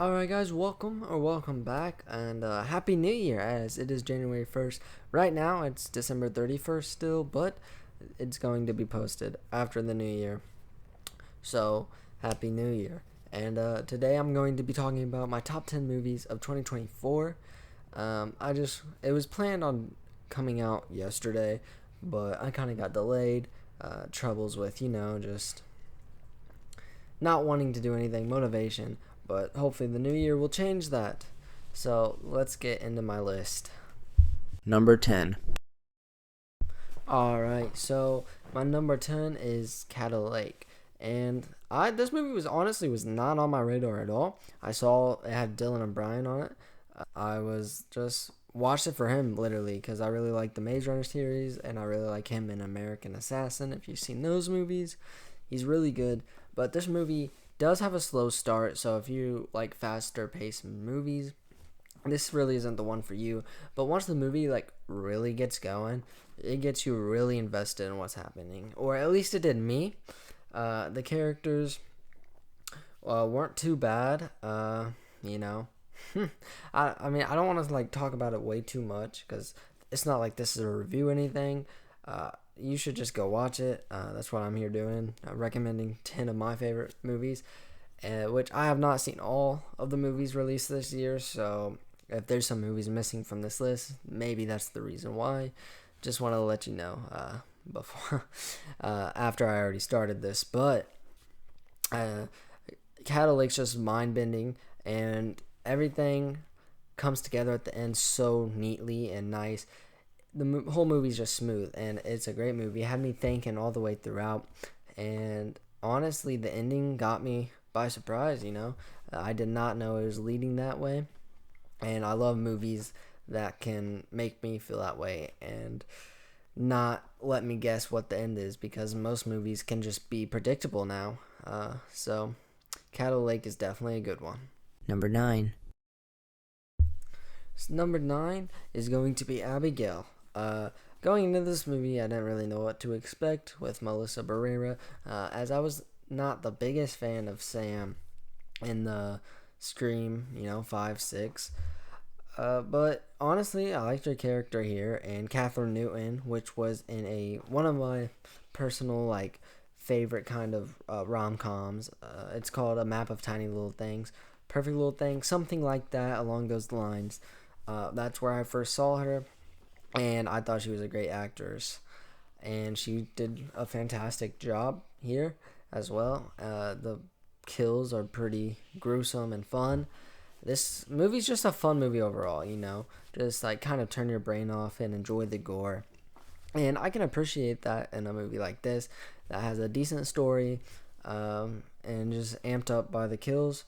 Alright guys, welcome back, and Happy New Year, as it is January 1st. Right now it's December 31st still, but it's going to be posted after the New Year. So, Happy New Year. And today I'm going to be talking about my top 10 movies of 2024. It was planned on coming out yesterday, but I kind of got delayed. Troubles with, just not wanting to do anything, motivation, but hopefully the new year will change that. So let's get into my list. Number 10. Alright, so my number 10 is Cattle Lake. And this movie was not on my radar at all. I saw it had Dylan O'Brien on it. I was just watched it for him literally because I really like the Maze Runner series and I really like him in American Assassin. If you've seen those movies, he's really good. But this movie does have a slow start, so if you like faster paced movies, this really isn't the one for you. But once the movie really gets going, it gets you really invested in what's happening, or at least it did me. The characters weren't too bad. You know, I mean I don't want to talk about it way too much because it's not like this is a review or anything. You should just go watch it. That's what I'm here doing, recommending 10 of my favorite movies, which I have not seen all of the movies released this year. So if there's some movies missing from this list, maybe that's the reason why. Just want to let you know before after I already started this, but Cattle Lake's just mind bending, and everything comes together at the end so neatly and nice. The whole movie's just smooth, and it's a great movie. It had me thinking all the way throughout, and honestly, the ending got me by surprise. I did not know it was leading that way, and I love movies that can make me feel that way and not let me guess what the end is, because most movies can just be predictable now. So Cattle Lake is definitely a good one. Number 9. Number 9 is going to be Abigail. Going into this movie, I didn't really know what to expect with Melissa Barrera, as I was not the biggest fan of Sam in the Scream, 5, 6. But honestly, I liked her character here, and Catherine Newton, which was in one of my personal favorite kind of rom-coms. It's called A Map of Tiny Little Things, Perfect Little Things, something like that along those lines. That's where I first saw her, and I thought she was a great actress, and she did a fantastic job here as well. The kills are pretty gruesome and fun. This movie's just a fun movie overall, just kind of turn your brain off and enjoy the gore. And I can appreciate that in a movie like this that has a decent story, and just amped up by the kills.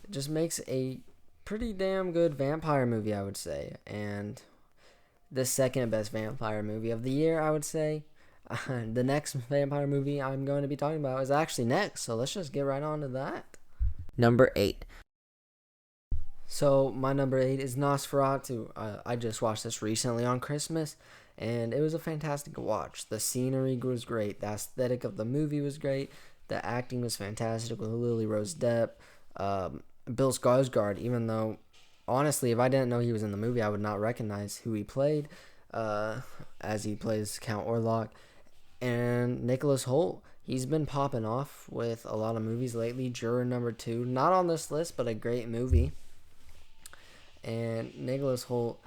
It just makes a pretty damn good vampire movie, I would say. And the second best vampire movie of the year, I would say. The next vampire movie I'm going to be talking about is actually next, so let's just get right on to that. Number 8. So my number 8 is Nosferatu. I just watched this recently on Christmas, and it was a fantastic watch. The scenery was great. The aesthetic of the movie was great. The acting was fantastic with Lily Rose Depp. Bill Skarsgård, even though, honestly, if I didn't know he was in the movie, I would not recognize who he played, as he plays Count Orlok. And Nicholas Hoult, he's been popping off with a lot of movies lately. Juror number 2, not on this list, but a great movie. And Nicholas Hoult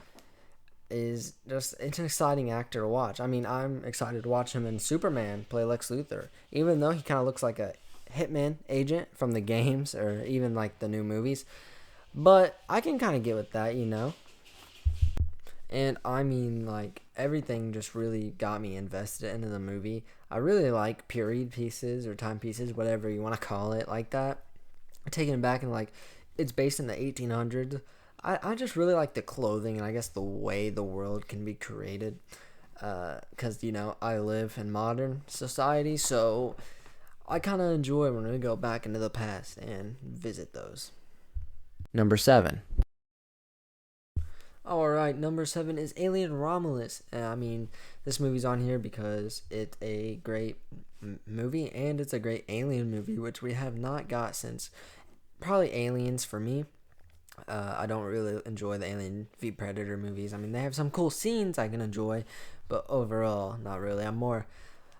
is just it's an exciting actor to watch. I mean, I'm excited to watch him in Superman play Lex Luthor, even though he kind of looks like a hitman agent from the games or even the new movies. But I can kind of get with that. And I mean, everything just really got me invested into the movie. I really like period pieces or time pieces, whatever you want to call it, like that. Taking it back and it's based in the 1800s. I just really like the clothing and I guess the way the world can be created. Because, I live in modern society, so I kind of enjoy when we go back into the past and visit those. Number 7. Alright, number 7 is Alien Romulus. I mean, this movie's on here because it's a great movie, and it's a great alien movie, which we have not got since probably Aliens for me. I don't really enjoy the Alien v Predator movies. I mean, they have some cool scenes I can enjoy, but overall, not really. I'm more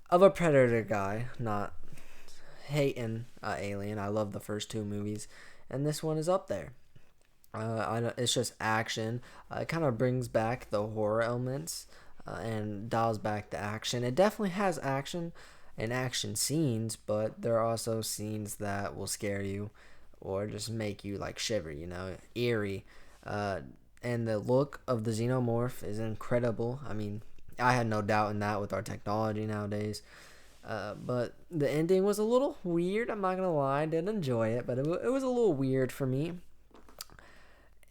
of a Predator guy, not hating Alien. I love the first two movies, and this one is up there. It's just action. It kind of brings back the horror elements and dials back the action. It definitely has action and action scenes, but there are also scenes that will scare you or just make you like shiver, eerie. Uh, and the look of the xenomorph is incredible. I mean, I had no doubt in that with our technology nowadays. But the ending was a little weird. I'm not gonna lie, I didn't enjoy it, but it was a little weird for me.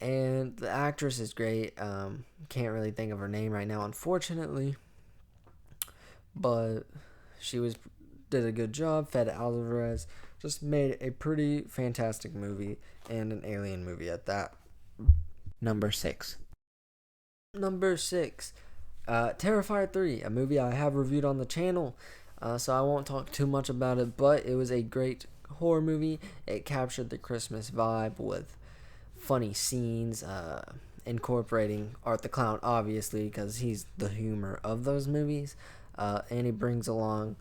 And the actress is great. Can't really think of her name right now, unfortunately, but she was did a good job. Fed Alvarez just made a pretty fantastic movie and an alien movie at that. Number 6. Number 6, Terrifier 3, a movie I have reviewed on the channel, so I won't talk too much about it, but it was a great horror movie. It captured the Christmas vibe with funny scenes, incorporating Art the Clown, obviously, because he's the humor of those movies, and he brings along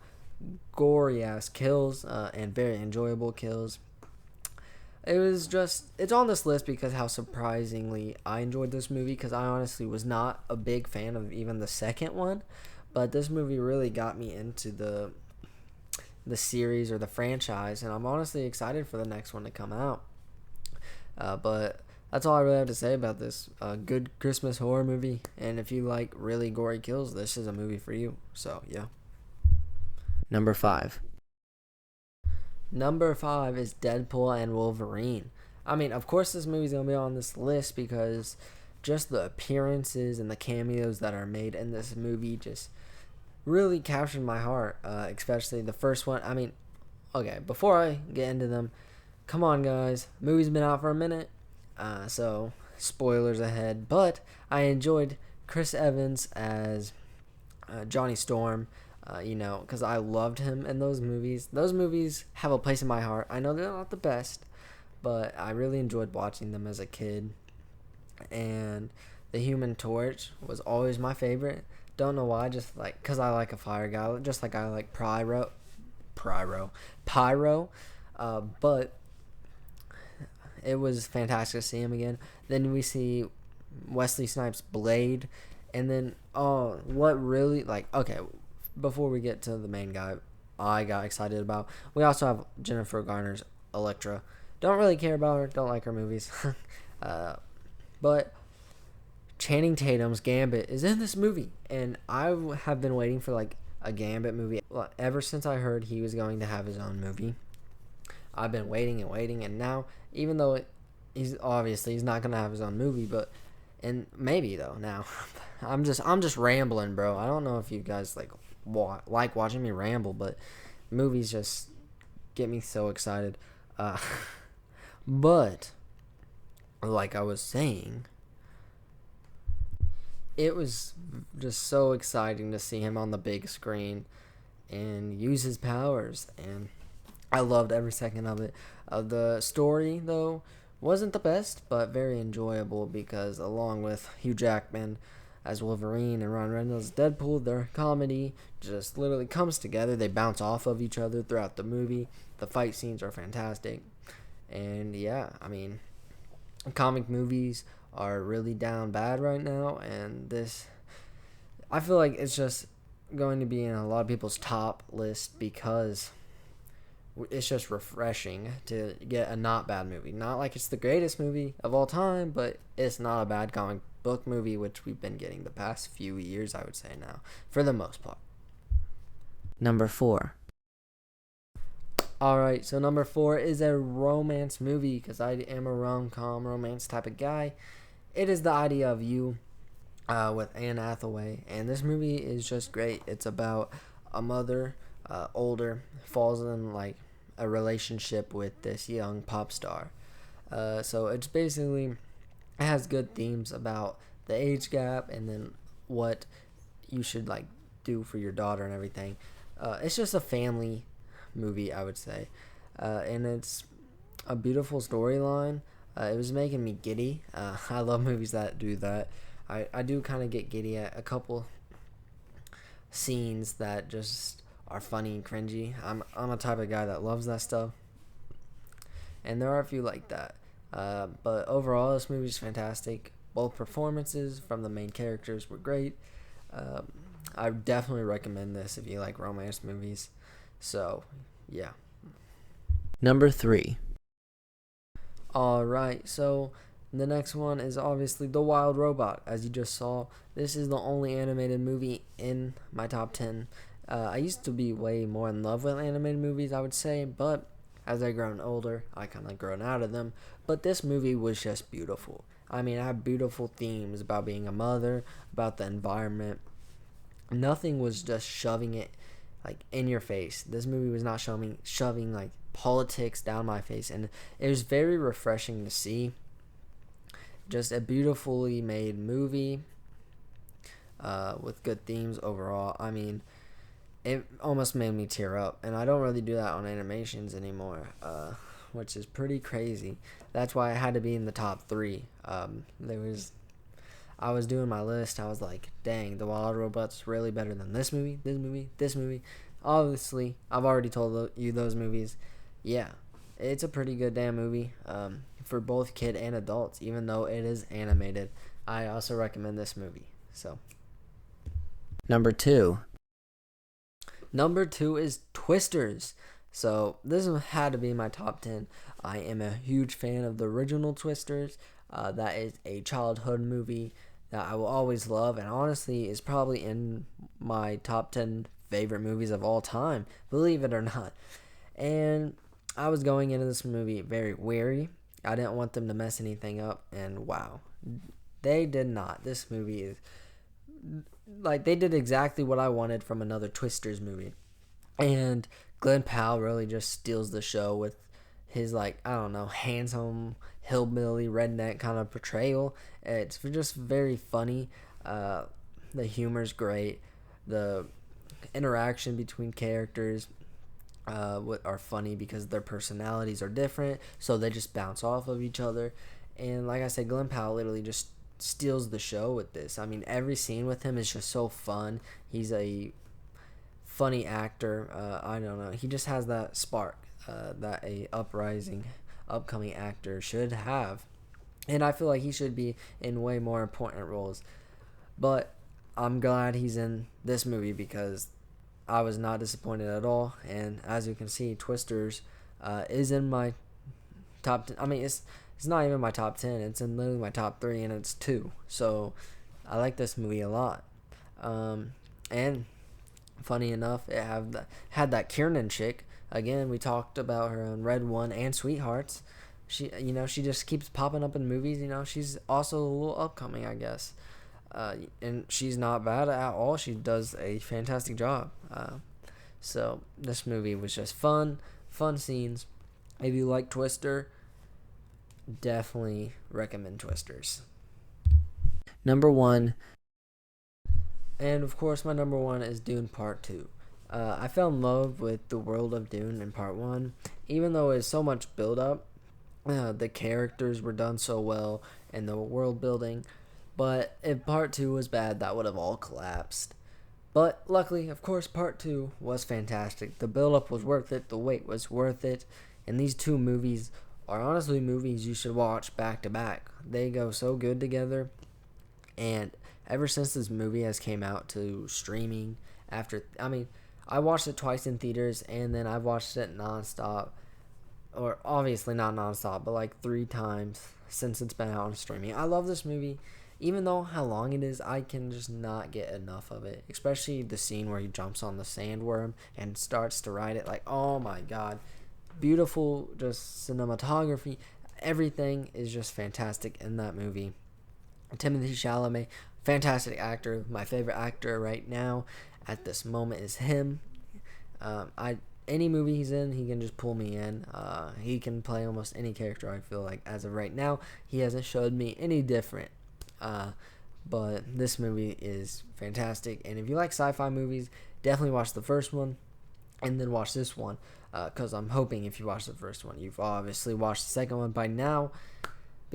gory ass kills and very enjoyable kills. It's on this list because how surprisingly I enjoyed this movie, because I honestly was not a big fan of even the second one, but this movie really got me into the series or the franchise, and I'm honestly excited for the next one to come out. But that's all I really have to say about this good Christmas horror movie, and if you like really gory kills, this is a movie for you. So yeah. Number 5. Number 5 is Deadpool and Wolverine. I mean, of course, this movie's gonna be on this list because just the appearances and the cameos that are made in this movie just really captured my heart. Especially the first one. I mean, okay, before I get into them, come on, guys. Movie's been out for a minute, so spoilers ahead. But I enjoyed Chris Evans as Johnny Storm. Because I loved him in those movies. Those movies have a place in my heart. I know they're not the best, but I really enjoyed watching them as a kid. And the Human Torch was always my favorite. Don't know why, just like because I like a fire guy, just like I like Pyro. But it was fantastic to see him again. Then we see Wesley Snipes' Blade, and then what really okay. Before we get to the main guy I got excited about, we also have Jennifer Garner's Elektra. Don't really care about her, don't like her movies. But Channing Tatum's Gambit is in this movie, and I have been waiting for like a Gambit movie ever since I heard he was going to have his own movie. I've been waiting and waiting, and now, even though he's not gonna have his own movie, but and maybe though now, I'm just rambling, bro. I don't know if you guys like watching me ramble, but movies just get me so excited. But like I was saying, it was just so exciting to see him on the big screen and use his powers, and I loved every second of it. The story though wasn't the best, but very enjoyable, because along with Hugh Jackman as Wolverine and Ron Reynolds as Deadpool, their comedy just literally comes together. They bounce off of each other throughout the movie. The fight scenes are fantastic. And yeah, I mean, comic movies are really down bad right now, and I feel like it's just going to be in a lot of people's top list because it's just refreshing to get a not bad movie. Not like it's the greatest movie of all time, but it's not a bad comic book movie, which we've been getting the past few years, I would say now, for the most part. Number 4. Alright, so number 4 is a romance movie, because I am a rom-com romance type of guy. It is The Idea of You with Anne Hathaway, and this movie is just great. It's about a mother, older, falls in like a relationship with this young pop star. So it's basically, it has good themes about the age gap and then what you should like do for your daughter and everything. It's just a family movie, I would say, and it's a beautiful storyline. It was making me giddy. I love movies that do that. I do kind of get giddy at a couple scenes that just are funny and cringy. I'm a type of guy that loves that stuff, and there are a few like that. But overall, this movie is fantastic. Both performances from the main characters were great. Um, I definitely recommend this if you like romance movies. So, yeah. Number 3. Alright, so the next one is obviously The Wild Robot. As you just saw, this is the only animated movie in my top 10. I used to be way more in love with animated movies, I would say, but as I grown older, I kind of grown out of them. But this movie was just beautiful. I mean, I have beautiful themes about being a mother, about the environment. Nothing was just shoving it like in your face. This movie was not shoving like politics down my face, and it was very refreshing to see. Just a beautifully made movie with good themes overall. I mean, it almost made me tear up, and I don't really do that on animations anymore, which is pretty crazy. That's why I had to be in the top 3. I was doing my list. I was like, dang, The Wild Robot's really better than this movie, this movie, this movie. Obviously, I've already told you those movies. Yeah, it's a pretty good damn movie for both kid and adults, even though it is animated. I also recommend this movie. So, Number 2. number 2 is Twisters. So, this had to be my top 10. I am a huge fan of the original Twisters. That is a childhood movie that I will always love, and honestly is probably in my top 10 favorite movies of all time, believe it or not. And I was going into this movie very wary. I didn't want them to mess anything up, and wow, they did not. This movie is like they did exactly what I wanted from another Twisters movie. And Glenn Powell really just steals the show with his, like, I don't know, handsome hillbilly redneck kind of portrayal. It's just very funny. The humor's great. The interaction between characters are funny because their personalities are different, so they just bounce off of each other. And like I said, Glenn Powell literally just steals the show with this. I mean, every scene with him is just so fun. He's a funny actor. I don't know. He just has that spark that a upcoming actor should have, and I feel like he should be in way more important roles. But I'm glad he's in this movie because I was not disappointed at all. And as you can see, Twisters is in my top 10. I mean, it's not even my top 10. It's in literally my top 3, and it's 2. So I like this movie a lot. And funny enough, it had that Kiernan chick. Again, we talked about her on Red One and Sweethearts. She just keeps popping up in movies. She's also a little upcoming, I guess. And she's not bad at all. She does a fantastic job. So this movie was just fun scenes. If you like Twister, definitely recommend Twisters. Number 1. And of course, my number 1 is Dune Part 2. I fell in love with the world of Dune in Part 1. Even though it's so much build up, the characters were done so well, and the world building. But if Part 2 was bad, that would have all collapsed. But luckily, of course, Part 2 was fantastic. The build up was worth it, the wait was worth it. And these two movies are honestly movies you should watch back to back. They go so good together. And ever since this movie has came out to streaming, I watched it twice in theaters, and then I've watched it nonstop, or obviously not nonstop, but like 3 times since it's been out on streaming. I love this movie. Even though how long it is, I can just not get enough of it. Especially the scene where he jumps on the sandworm and starts to ride it. Like, oh my god. Beautiful, just cinematography. Everything is just fantastic in that movie. Timothée Chalamet, fantastic actor. My favorite actor right now at this moment is him. Any movie he's in, he can just pull me in. He can play almost any character, I feel like. As of right now, he hasn't showed me any different. But this movie is fantastic. And if you like sci-fi movies, definitely watch the first one and then watch this one. Because I'm hoping if you watch the first one, you've obviously watched the second one by now.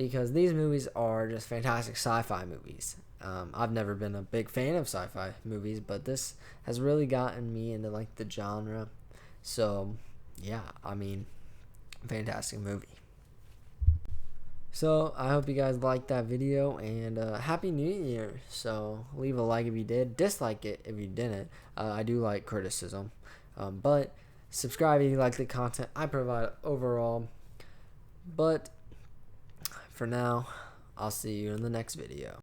because these movies are just fantastic sci-fi movies. I've never been a big fan of sci-fi movies, but this has really gotten me into like the genre. So yeah, I mean, fantastic movie. So I hope you guys liked that video, and Happy New Year. So leave a like if you did, dislike it if you didn't. I do like criticism, but subscribe if you like the content I provide overall. But for now, I'll see you in the next video.